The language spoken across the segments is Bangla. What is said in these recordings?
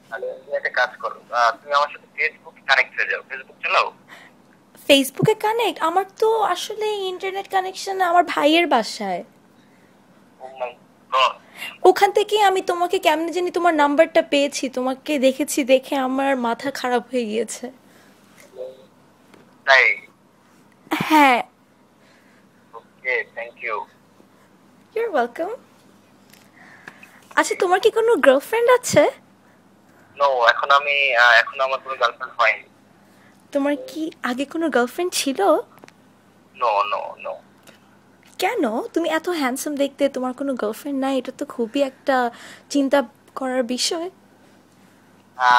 তাহলে তুমি একটা কাজ করো, তুমি আমার সাথে ফেসবুক কানেক্ট হয়ে যাও। ফেসবুক চালাও? ফেসবুকে কানেক্ট? আমার তো আসলে ইন্টারনেট কানেকশন আমার ভাইয়ের বাসায়। ও মাই গড। ওখান থেকে আমি তোমাকে কেমনে জানি তোমার নাম্বারটা পেয়েছি, তোমাকে দেখেছি, দেখে আমার মাথা খারাপ হয়ে গিয়েছে। তাই? হ্যাঁ। ওকে, থ্যাংক ইউ। Your welcome. আচ্ছা, তোমার কি কোনো গার্লফ্রেন্ড আছে? নো, এখন আমার কোনো গার্লফ্রেন্ড হয়নি। তোমার কি আগে কোনো গার্লফ্রেন্ড ছিল? No no no. কেন? তুমি এত হ্যান্ডসাম দেখতে, তোমার কোনো গার্লফ্রেন্ড নাই? এটা তো খুবই একটা চিন্তা করার বিষয়।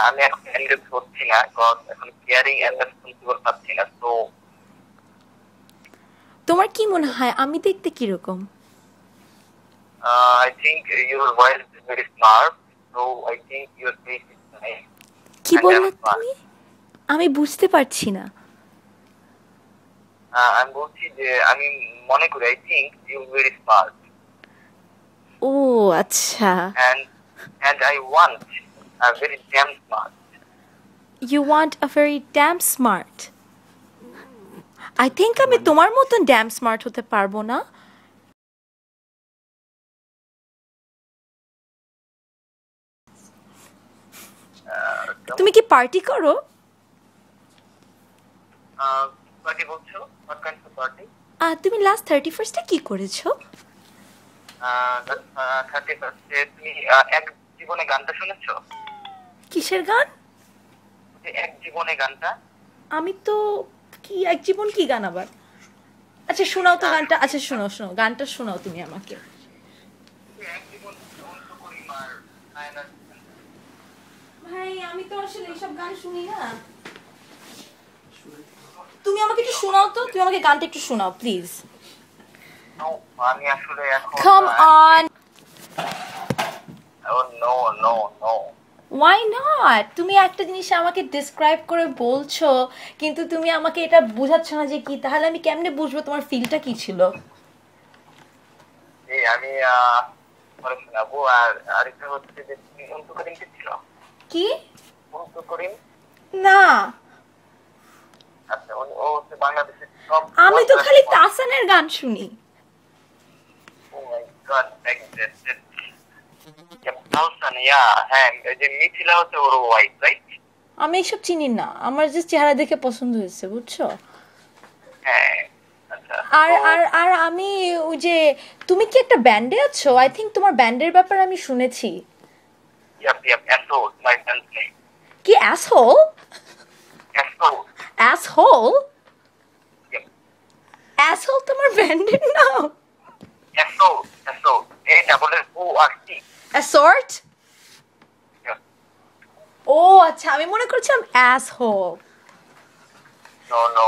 আমি এখন এনগেজ হচ্ছি না, কজ এখন কেয়ারিং এন্ড রেসপন্সিবল পাচ্ছি না, তো তোমার কি মনে হয় আমি দেখতে কিরকম? I think your voice is very smart, so I think your face is nice কি এন্ড বললে স্মার্ট। তুমি? আমি বুঝতে পারছি না। আমি বলছি যে আমি মনে করি, I think you very smart ও আচ্ছা। And I want very damn smart. You want a very damn smart? I think আমি তোমার মতন ড্যাম স্মার্ট হতে পারবো না। তুমি কি পার্টি করো? পার্টি বলছো? What kind off party? তুমি লাস্ট 31st কি করেছো? 31st তুমি এক জীবনে গানটা শুনেছো? কিসের গান? যে এক জীবনে গানটা। আমি তো কি এক জীবন কি গান আবার? আচ্ছা শোনাও তো গানটা, আচ্ছা সঙ্গীতটা, শোনাও শোনাও গানটা শোনাও তুমি আমাকে। যে এক জীবন অন্ত পরিমার নায়না। ভাই আমি তো আসলে এইসব গান শুনি না। তুমি আমাকে একটু শোনাও তো, তুমি আমাকে গানটা একটু শোনাও প্লিজ। নো, আমি আসলে এখন come on. No no no. Why not? তুমি একটা জিনিস আমাকে ডিসক্রাইব করে বলছো, কিন্তু তুমি আমাকে এটা বোঝাচ্ছ না যে কি, তাহলে আমি কেমনে বুঝবো তোমার ফিলটা কি ছিল? এই আমি পরে শোনাবো। আর আরেকটা হচ্ছে যে তুমি অন্তু করিম ছিল। কি? অন্তু করিম। না, আচ্ছা, ও হচ্ছে বাংলাদেশের টপ আমি ওয়ান তো খালি রেকর্ড। তাসানের গান শুনি। ও মাই গড, এক্সাক্টলি। ইয়া, হ্যাঁ, এই যে মিথিলা হচ্ছে ওর ওয়াইফ, রাইট? আমি এইসব চিনি না, আমার যে চেহারা দেখে পছন্দ হয়েছে, বুঝছো? হ্যাঁ। আচ্ছা, আর তো আর আর আমি ওই যে, তুমি কি একটা ব্যান্ডে আছো? আই থিঙ্ক তোমার ব্যান্ডের ব্যাপারে আমি শুনেছি। ইয়াপ এসো মাই ফ্রেন্ডস নেম। কি অ্যাসহোল? এসো। অ্যাসহোল? ইয়াপ। অ্যাসহোল তোমার ব্যান্ডের নাম? এসো। এসো। A double S O R T. Assort? ও আচ্ছা, আমি মনে করছিলাম অ্যাসহোল। No no